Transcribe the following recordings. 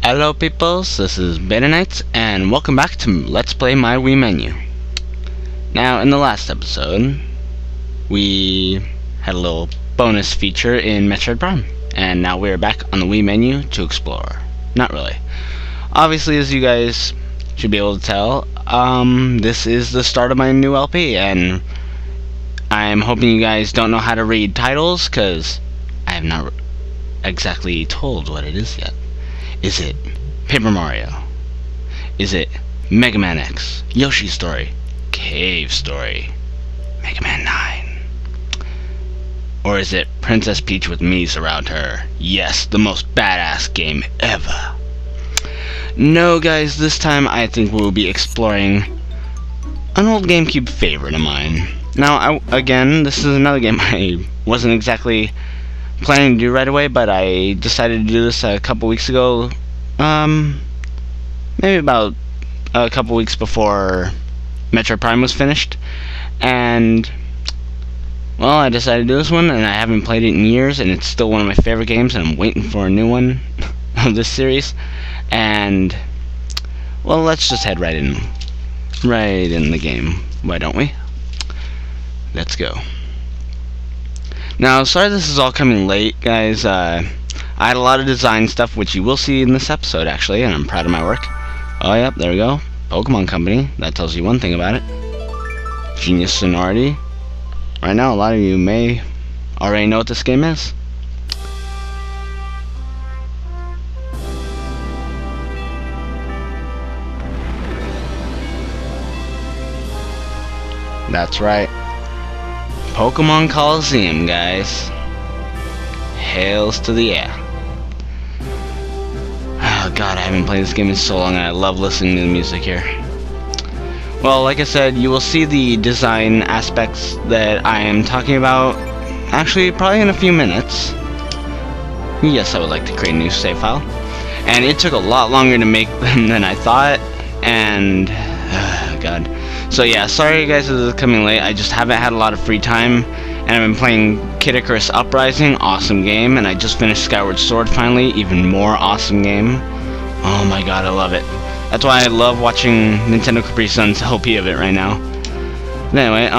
Hello peoples, this is Beta Knights, and welcome back to Let's Play My Wii Menu. Now, in the last episode, we had a little bonus feature in Metroid Prime, and now we're back on the Wii menu to explore. Not really. Obviously, as you guys should be able to tell, this is the start of my new LP, and I'm hoping you guys don't know how to read titles, because I have not exactly told what it is yet. Is it Paper Mario? Is it Mega Man X? Yoshi's Story? Cave Story? Mega Man 9? Or is it Princess Peach with Mii's around her? Yes, the most badass game ever. No guys, this time I think we'll be exploring an old GameCube favorite of mine. Now, again, this is another game I wasn't exactly planning to do right away, but I decided to do this a couple weeks ago, maybe about a couple weeks before Metroid Prime was finished, and well, I decided to do this one, and I haven't played it in years, and it's still one of my favorite games, and I'm waiting for a new one of this series. And well, let's just head right in the game, why don't we? Let's go. Now, sorry this is all coming late, guys. I had a lot of design stuff, which you will see in this episode, actually, and I'm proud of my work. Oh, yep, there we go. Pokemon Company. That tells you one thing about it. Genius Sonority. Right now, a lot of you may already know what this game is. That's right. Pokemon Colosseum, guys. Hails to the air. Oh god, I haven't played this game in so long, and I love listening to the music here. Well, like I said, you will see the design aspects that I am talking about actually probably in a few minutes. Yes, I would like to create a new save file. And it took a lot longer to make them than I thought, and god. So yeah, sorry guys this is coming late. I just haven't had a lot of free time, and I've been playing Kid Icarus Uprising, awesome game, and I just finished Skyward Sword finally, even more awesome game. Oh my god, I love it. That's why I love watching Nintendo Capri Sun's LP of it right now. But anyway,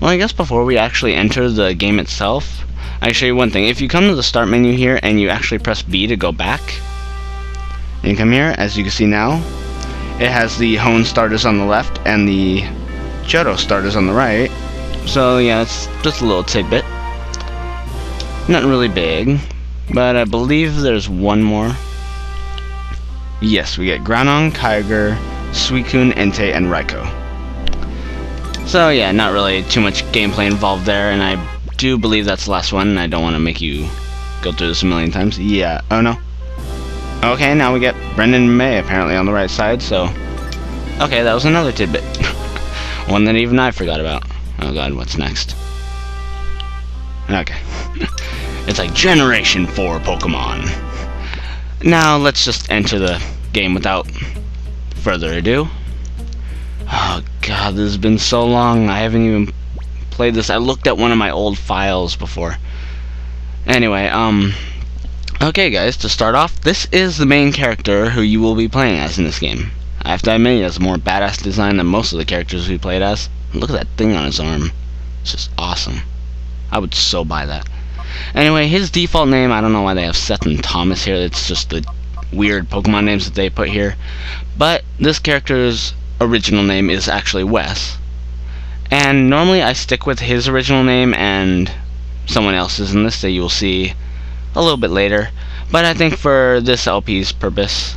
well, I guess before we actually enter the game itself, I'll show you one thing. If you come to the start menu here and you actually press B to go back, and you come here, as you can see now, it has the Hone starters on the left and the Johto starters on the right. So yeah, it's just a little tidbit. Not really big, but I believe there's one more. Yes, we get Groudon, Kyogre, Suicune, Entei, and Raikou. So yeah, not really too much gameplay involved there, and I do believe that's the last one, and I don't want to make you go through this a million times. Yeah, oh no. Okay, now we get Brendan and May apparently on the right side, so okay, that was another tidbit. One that even I forgot about. Oh god, what's next? Okay. It's like Generation 4 Pokemon. Now, let's just enter the game without further ado. Oh god, this has been so long. I haven't even played this. I looked at one of my old files before. Anyway, okay guys, to start off, this is the main character who you will be playing as in this game. I have to admit, he has a more badass design than most of the characters we played as. Look at that thing on his arm. It's just awesome. I would so buy that. Anyway, his default name, I don't know why they have Seth and Thomas here. It's just the weird Pokemon names that they put here. But this character's original name is actually Wes. And normally I stick with his original name and someone else's in this that you will see a little bit later, but I think for this LP's purpose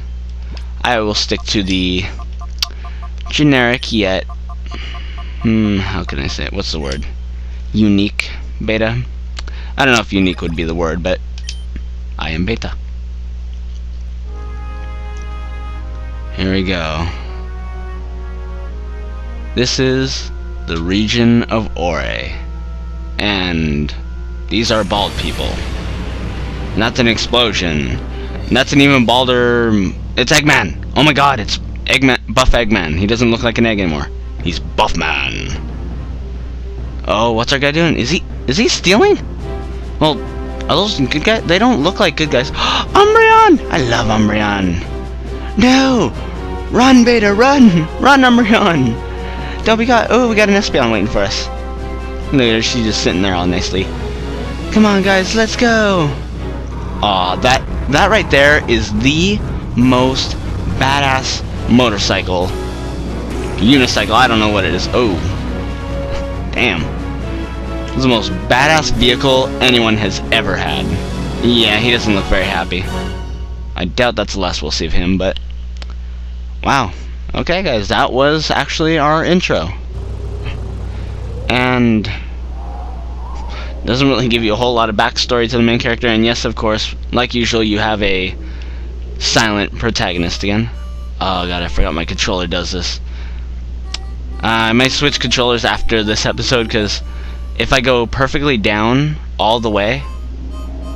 I will stick to the generic yet how can I say it, what's the word, unique Beta. I don't know if unique would be the word, but I am Beta. Here we go. This is the region of Orre, and these are bald people. That's an explosion. That's an even balder. It's Eggman. Oh my god, it's Eggman, Buff Eggman. He doesn't look like an egg anymore. He's Buffman. Oh, what's our guy doing? Is he stealing? Well, are those good guys? They don't look like good guys. Umbreon! Umbreon! I love Umbreon. No! Run, Beta, run! Run, Umbreon! Don't we got an Espeon waiting for us. Look at her, she's just sitting there all nicely. Come on, guys, let's go! Aw, that right there is the most badass motorcycle. Unicycle, I don't know what it is. Oh. Damn. This is the most badass vehicle anyone has ever had. Yeah, he doesn't look very happy. I doubt that's the last we'll see of him, but... Wow. Okay, guys, that was actually our intro. And... doesn't really give you a whole lot of backstory to the main character, and yes, of course, like usual, you have a silent protagonist again. Oh god, I forgot my controller does this. I might switch controllers after this episode, because if I go perfectly down all the way,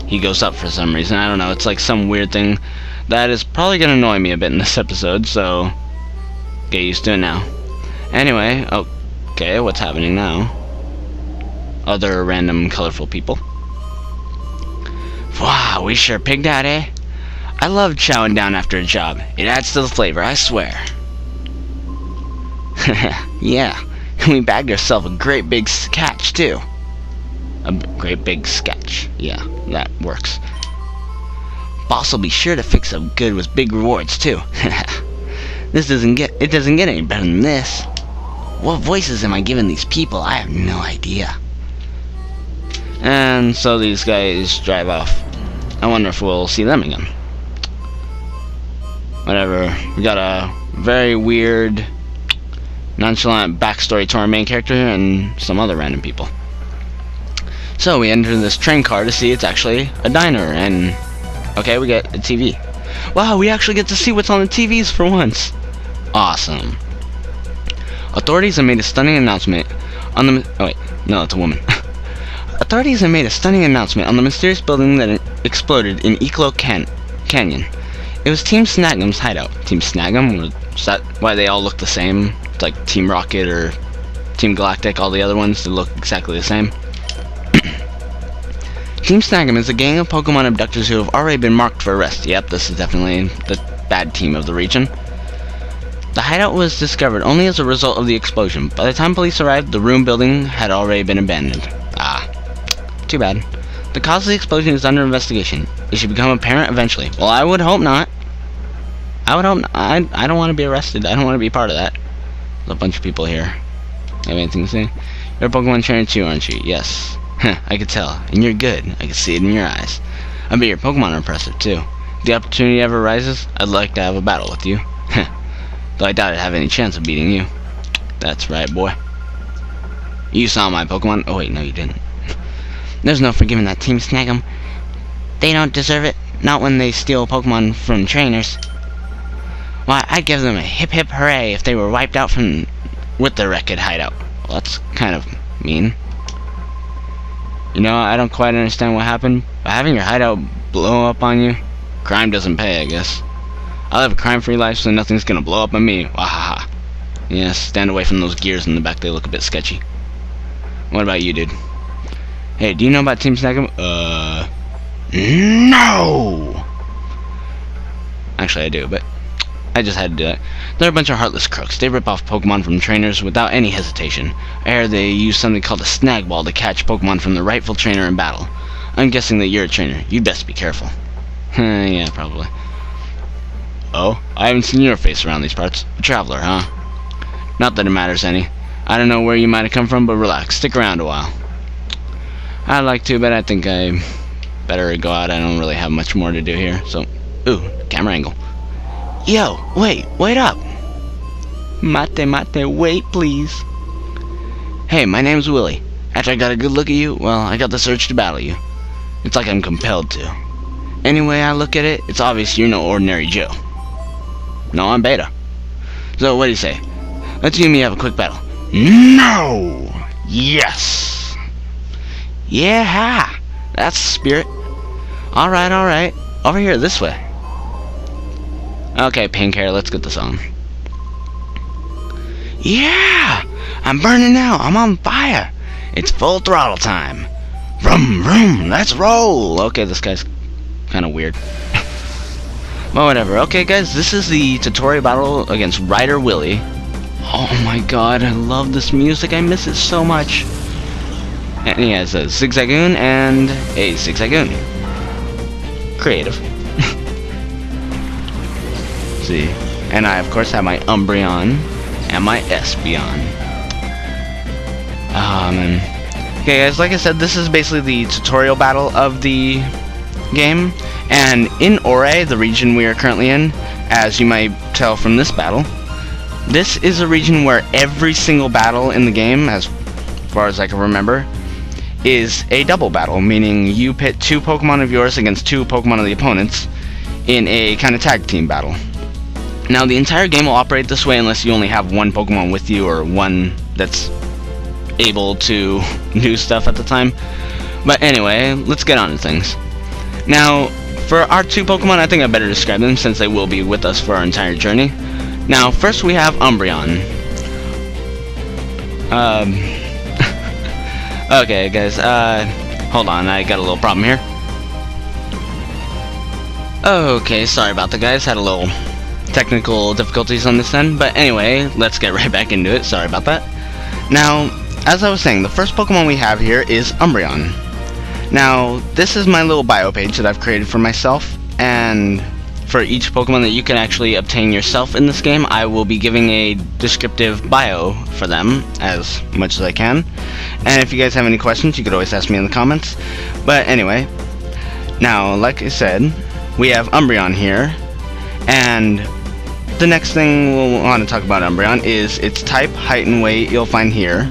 he goes up for some reason. I don't know, it's like some weird thing that is probably going to annoy me a bit in this episode, so get used to it now. Anyway, okay, what's happening now? Other random colorful people. Wow, we sure pigged out, eh? I love chowing down after a job. It adds to the flavor, I swear. Yeah, we bagged ourselves a great big catch, too. A great big sketch. Yeah, that works. Boss will be sure to fix up good with big rewards, too. It doesn't get any better than this. What voices am I giving these people? I have no idea. And so these guys drive off. I wonder if we'll see them again. Whatever. We got a very weird, nonchalant backstory to our main character and some other random people. So we enter this train car to see it's actually a diner, and okay, we get a TV. Wow, we actually get to see what's on the TVs for once. Awesome. Authorities have made a stunning announcement on the... Oh wait, no, it's a woman. Authorities have made a stunning announcement on the mysterious building that exploded in Eclo Canyon. It was Team Snag'em's hideout. Team Snag'em? Is that why they all look the same? It's like Team Rocket or Team Galactic, all the other ones, they look exactly the same. Team Snag'em is a gang of Pokemon abductors who have already been marked for arrest. Yep, this is definitely the bad team of the region. The hideout was discovered only as a result of the explosion. By the time police arrived, the ruined building had already been abandoned. Ah, too bad. The cause of the explosion is under investigation. It should become apparent eventually. Well, I would hope not. I would hope not. I don't want to be arrested. I don't want to be part of that. There's a bunch of people here. Have anything to say? You're a Pokemon trainer too, aren't you? Yes. I could tell. And you're good. I can see it in your eyes. I bet your Pokemon are impressive too. If the opportunity ever arises, I'd like to have a battle with you. Though I doubt I'd have any chance of beating you. That's right, boy. You saw my Pokemon. Oh wait, no you didn't. There's no forgiving that Team Snag'em. They don't deserve it. Not when they steal Pokemon from trainers. Why, I'd give them a hip hip hooray if they were wiped out with the wrecked hideout. Well, that's kind of mean. You know, I don't quite understand what happened, but having your hideout blow up on you, crime doesn't pay, I guess. I live a crime-free life, so nothing's gonna blow up on me. Wahaha. Yeah, stand away from those gears in the back, they look a bit sketchy. What about you, dude? Hey, do you know about Team Snag'em? No! Actually, I do, but I just had to do it. They're a bunch of heartless crooks. They rip off Pokemon from trainers without any hesitation. I heard they use something called a snag ball to catch Pokemon from the rightful trainer in battle. I'm guessing that you're a trainer. You'd best be careful. Yeah, probably. Oh, I haven't seen your face around these parts. A traveler, huh? Not that it matters any. I don't know where you might have come from, but relax. Stick around a while. I'd like to, but I think I better go out. I don't really have much more to do here, so... Ooh, camera angle. Yo, wait up! Mate, wait, please. Hey, my name's Willie. After I got a good look at you, well, I got this urge to battle you. It's like I'm compelled to. Anyway, I look at it, it's obvious you're no ordinary Joe. No, I'm Beta. So, what do you say? Let's you and me have a quick battle. No! Yes! Yeah! That's the spirit. Alright. Over here, this way. Okay, pink hair, let's get this on. Yeah! I'm burning now, I'm on fire. It's full throttle time. Vroom, vroom, let's roll. Okay, this guy's kind of weird. Well, whatever. Okay, guys, this is the tutorial battle against Ryder Willie. Oh my god, I love this music. I miss it so much. And he has a Zigzagoon and a Zigzagoon. Creative. See. And I, of course, have my Umbreon and my Espeon. Man. Okay, guys, like I said, this is basically the tutorial battle of the game. And in Orre, the region we are currently in, as you might tell from this battle, this is a region where every single battle in the game, as far as I can remember, is a double battle, meaning you pit 2 Pokemon of yours against 2 Pokemon of the opponents in a kind of tag team battle. Now, the entire game will operate this way unless you only have 1 Pokemon with you or one that's able to do stuff at the time. But anyway, let's get on to things. Now, for our 2 Pokemon, I think I better describe them since they will be with us for our entire journey. Now, first we have Umbreon. Okay, guys, hold on, I got a little problem here. Okay, sorry about that, guys, had a little technical difficulties on this end, but anyway, let's get right back into it, sorry about that. Now, as I was saying, the first Pokemon we have here is Umbreon. Now, this is my little bio page that I've created for myself, and for each Pokemon that you can actually obtain yourself in this game, I will be giving a descriptive bio for them as much as I can. And if you guys have any questions, you could always ask me in the comments. But anyway, now, like I said, we have Umbreon here, and the next thing we'll want to talk about Umbreon is its type, height, and weight you'll find here.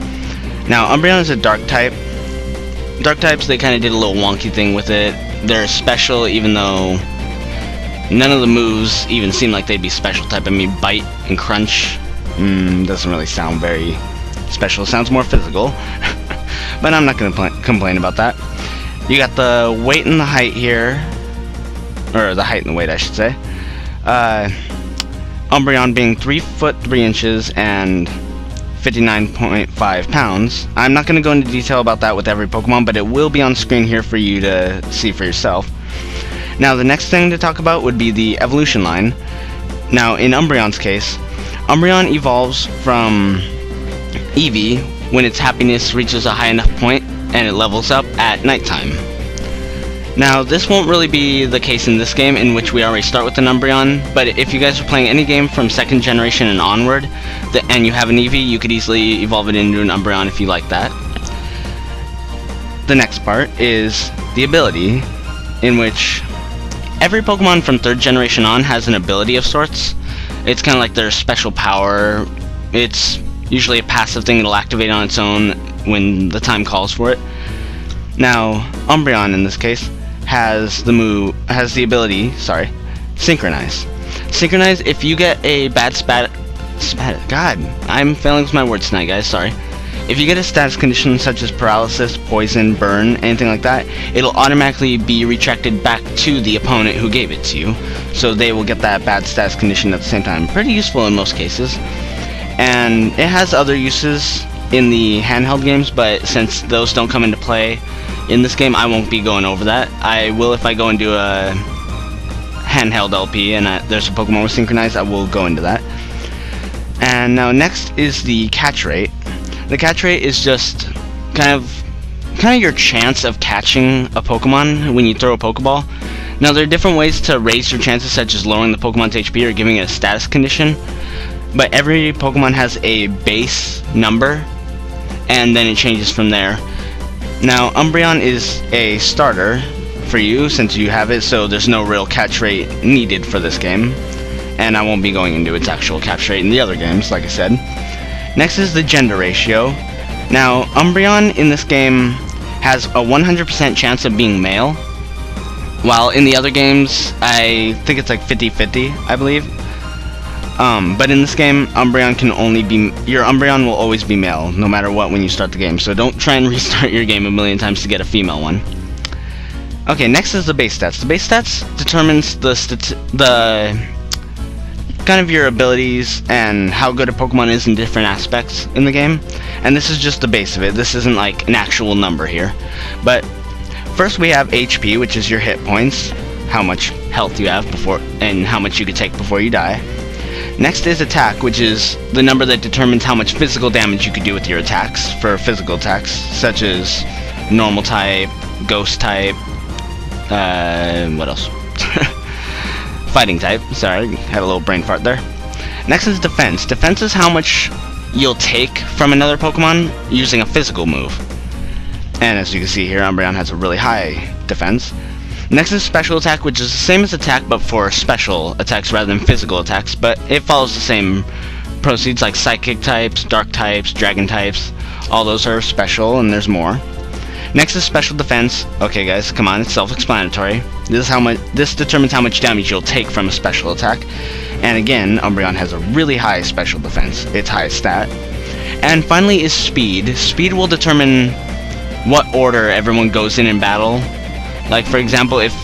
Now, Umbreon is a dark type. Dark types, they kind of did a little wonky thing with it. They're special even though none of the moves even seem like they'd be special type. I mean, Bite and Crunch doesn't really sound very special. It sounds more physical. But I'm not going to complain about that. You got the weight and the height here. Or the height and the weight, I should say. Umbreon being 3 foot 3 inches and 59.5 pounds. I'm not going to go into detail about that with every Pokemon, but it will be on screen here for you to see for yourself. Now, the next thing to talk about would be the evolution line. Now, in Umbreon's case, Umbreon evolves from Eevee when its happiness reaches a high enough point and it levels up at nighttime. Now, this won't really be the case in this game, in which we already start with an Umbreon, but if you guys are playing any game from 2nd generation and onward, and you have an Eevee, you could easily evolve it into an Umbreon if you like that. The next part is the ability, in which every Pokemon from 3rd generation on has an ability of sorts. It's kind of like their special power. It's usually a passive thing that'll activate on its own when the time calls for it. Now, Umbreon in this case has the ability, Synchronize. Synchronize, if you get a bad God, I'm failing with my words tonight, guys, sorry. If you get a status condition such as paralysis, poison, burn, anything like that, it'll automatically be retracted back to the opponent who gave it to you. So they will get that bad status condition at the same time. Pretty useful in most cases. And it has other uses in the handheld games, but since those don't come into play in this game, I won't be going over that. I will if I go and do a handheld LP and there's a Pokemon with Synchronize, I will go into that. And now next is the catch rate. The catch rate is just kind of your chance of catching a Pokemon when you throw a Pokeball. Now, there are different ways to raise your chances, such as lowering the Pokemon's HP or giving it a status condition, but every Pokemon has a base number, and then it changes from there. Now, Umbreon is a starter for you since you have it, so there's no real catch rate needed for this game, and I won't be going into its actual catch rate in the other games, like I said. Next is the gender ratio. Now, Umbreon in this game has a 100% chance of being male, while in the other games, I think it's like 50-50, I believe. But in this game, your Umbreon will always be male, no matter what when you start the game, so don't try and restart your game a million times to get a female one. Okay, next is the base stats. The base stats determines the kind of your abilities and how good a Pokemon is in different aspects in the game, and this is just the base of it. This isn't like an actual number here. But first we have HP, which is your hit points, how much health you have before and how much you could take before you die. Next is attack, which is the number that determines how much physical damage you could do with your attacks for physical attacks, such as normal type, ghost type, what else? Fighting type. Sorry, had a little brain fart there. Next is defense. Defense is how much you'll take from another Pokemon using a physical move. And as you can see here, Umbreon has a really high defense. Next is special attack, which is the same as attack but for special attacks rather than physical attacks, but it follows the same proceeds like psychic types, dark types, dragon types. All those are special, and there's more. Next is special defense. Okay guys, come on, it's self-explanatory. This determines how much damage you'll take from a special attack. And again, Umbreon has a really high special defense, its highest stat. And finally is speed. Speed will determine what order everyone goes in battle. Like for example, if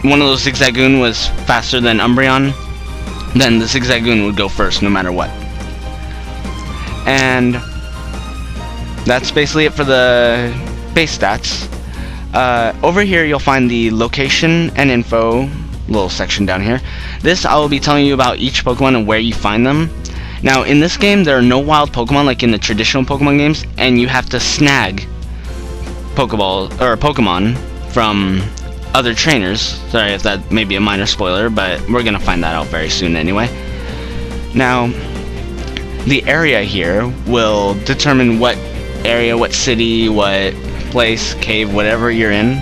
one of those Zigzagoon was faster than Umbreon, then the Zigzagoon would go first no matter what. And that's basically it for the base stats. Over here you'll find the location and info little section down here. This I will be telling you about each Pokemon and where you find them. Now in this game there are no wild Pokemon like in the traditional Pokemon games, and you have to snag Pokemon from other trainers. Sorry if that may be a minor spoiler, but we're gonna find that out very soon anyway. Now the area here will determine what area, what city, what place, cave, whatever you're in,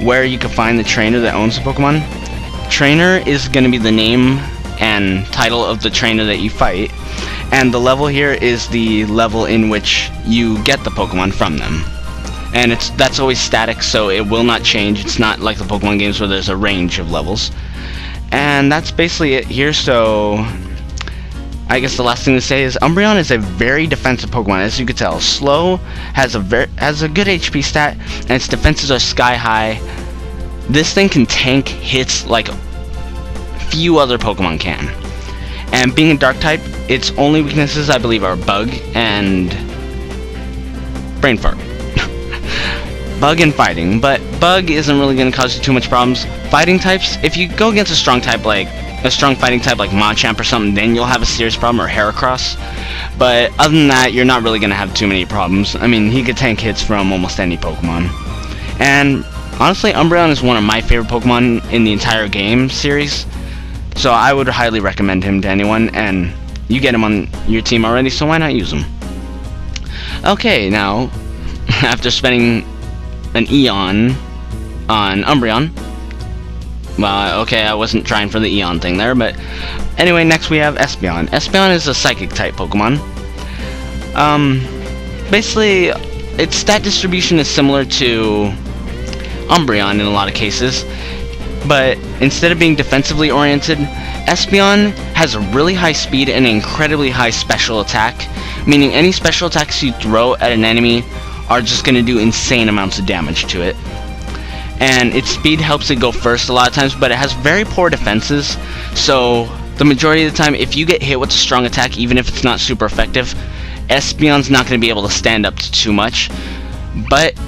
where you can find the trainer that owns the Pokemon. Trainer is going to be the name and title of the trainer that you fight, and the level here is the level in which you get the Pokemon from them. And that's always static, so it will not change. It's not like the Pokemon games where there's a range of levels. And that's basically it here. So I guess the last thing to say is Umbreon is a very defensive Pokemon, as you can tell. Slow, has a good HP stat, and its defenses are sky high. This thing can tank hits like few other Pokemon can. And being a dark type, its only weaknesses I believe are Bug and Brain Fart. Bug and Fighting, but Bug isn't really going to cause you too much problems. Fighting types, if you go against a strong type like a strong fighting type like Machamp or something, then you'll have a serious problem, or Heracross. But other than that, you're not really going to have too many problems. I mean, he could tank hits from almost any Pokemon. And honestly, Umbreon is one of my favorite Pokemon in the entire game series, so I would highly recommend him to anyone, and you get him on your team already, so why not use him? Okay, now, after spending an Eon on Umbreon, well, okay, I wasn't trying for the Eon thing there, but anyway, next we have Espeon. Espeon is a psychic type Pokemon. Basically, its stat distribution is similar to Umbreon in a lot of cases, but instead of being defensively oriented, Espeon has a really high speed and an incredibly high special attack, meaning any special attacks you throw at an enemy are just going to do insane amounts of damage to it. And its speed helps it go first a lot of times, but it has very poor defenses, so the majority of the time if you get hit with a strong attack, even if it's not super effective, Espeon's not going to be able to stand up to too much. But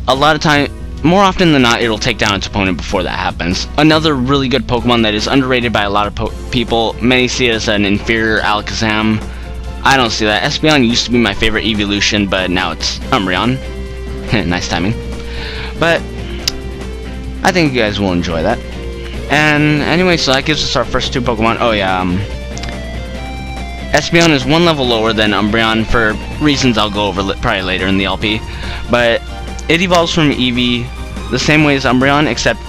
a lot of time, more often than not, it'll take down its opponent before that happens. Another really good Pokemon that is underrated by a lot of people, many see it as an inferior Alakazam. I don't see that. Espeon used to be my favorite evolution, but now it's Umbreon. Nice timing. But I think you guys will enjoy that. And anyway, so that gives us our first two Pokemon. Oh yeah, Espeon is one level lower than Umbreon for reasons I'll go over probably later in the LP. But it evolves from Eevee the same way as Umbreon, except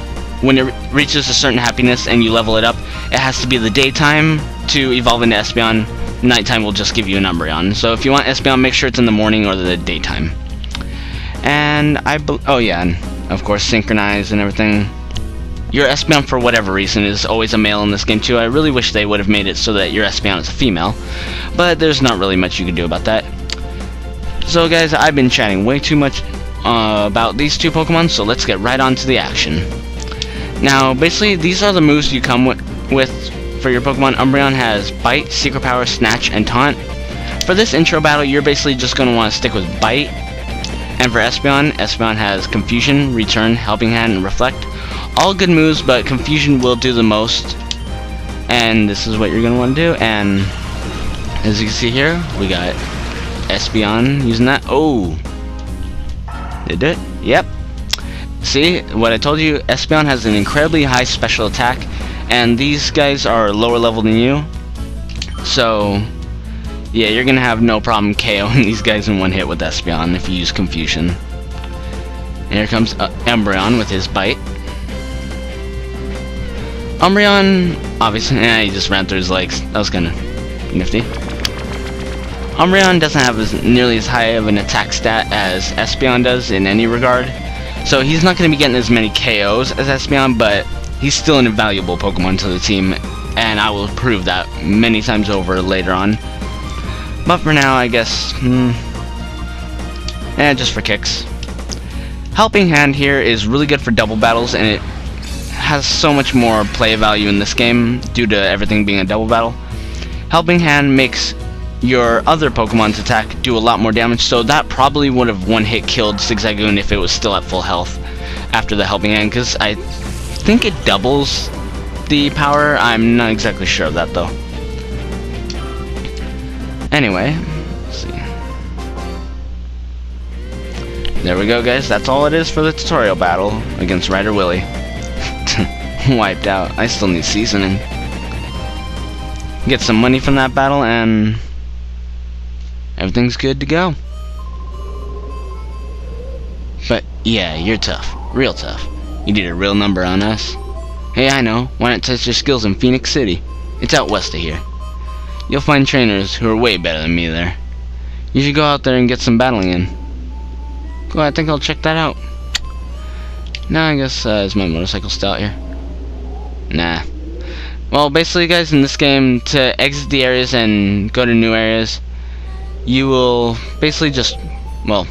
when it reaches a certain happiness and you level it up, it has to be the daytime to evolve into Espeon. Nighttime will just give you an Umbreon. So if you want Espeon, make sure it's in the morning or the daytime. And oh yeah, and of course synchronize and everything. Your Espeon, for whatever reason, is always a male in this game too. I really wish they would have made it so that your Espeon is a female, but there's not really much you can do about that. So guys, I've been chatting way too much about these two Pokemon, so let's get right on to the action. Now, basically, these are the moves you come with for your Pokemon. Umbreon has Bite, Secret Power, Snatch, and Taunt. For this intro battle, you're basically just going to want to stick with Bite. And for Espeon, Espeon has Confusion, Return, Helping Hand, and Reflect. All good moves, but Confusion will do the most. And this is what you're going to want to do. And as you can see here, we got Espeon using that. Oh! Did it? Yep. See, what I told you, Espeon has an incredibly high special attack, and these guys are lower level than you. So, yeah, you're going to have no problem KOing these guys in one hit with Espeon if you use Confusion. And here comes Umbreon with his bite. Umbreon, obviously, he just ran through his legs. That was kind of nifty. Umbreon doesn't have nearly as high of an attack stat as Espeon does in any regard. So he's not going to be getting as many KOs as Espeon, but he's still an invaluable Pokemon to the team. And I will prove that many times over later on. But for now, I guess, just for kicks. Helping Hand here is really good for double battles, and it has so much more play value in this game due to everything being a double battle. Helping Hand makes your other Pokemon's attack do a lot more damage, so that probably would have one-hit killed Zigzagoon if it was still at full health after the Helping Hand, because I think it doubles the power. I'm not exactly sure of that, though. Anyway, let's see. There we go, guys. That's all it is for the tutorial battle against Ryder Willie. Wiped out. I still need seasoning. Get some money from that battle, and everything's good to go. But yeah, you're tough. Real tough. You did a real number on us. Hey, I know. Why not test your skills in Phoenix City? It's out west of here. You'll find trainers who are way better than me there. You should go out there and get some battling in. Cool, I think I'll check that out. Now I guess, is my motorcycle still out here? Nah. Well, basically, guys, in this game, to exit the areas and go to new areas, you will basically just, well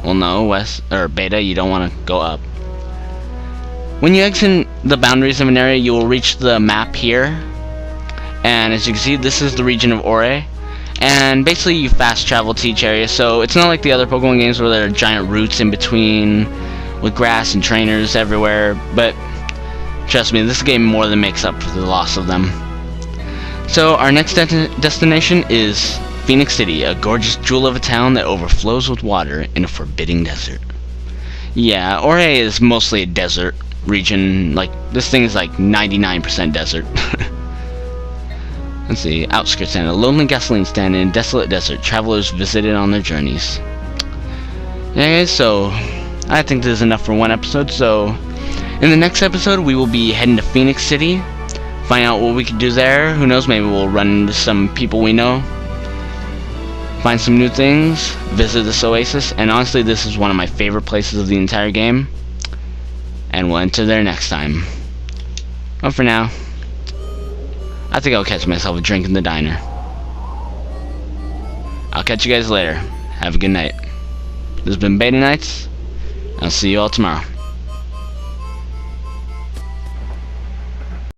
no, west, or beta, you don't want to go up. When you exit the boundaries of an area, you will reach the map here. And as you can see, this is the region of Orre. And basically, you fast travel to each area, so it's not like the other Pokemon games where there are giant routes in between with grass and trainers everywhere, but trust me, this game more than makes up for the loss of them. So our next destination is Phoenix City, a gorgeous jewel of a town that overflows with water in a forbidding desert. Yeah, Orre is mostly a desert region. Like, this thing is like 99% desert. Let's see, outskirts and a lonely gasoline stand in a desolate desert. Travelers visited on their journeys. Yeah, guys, so I think this is enough for one episode. So in the next episode, we will be heading to Phoenix City, find out what we can do there. Who knows, maybe we'll run into some people we know, find some new things, visit this oasis, and honestly, this is one of my favorite places of the entire game, and we'll enter there next time. But for now, I think I'll catch myself a drink in the diner. I'll catch you guys later. Have a good night. This has been Beta Nights. I'll see you all tomorrow.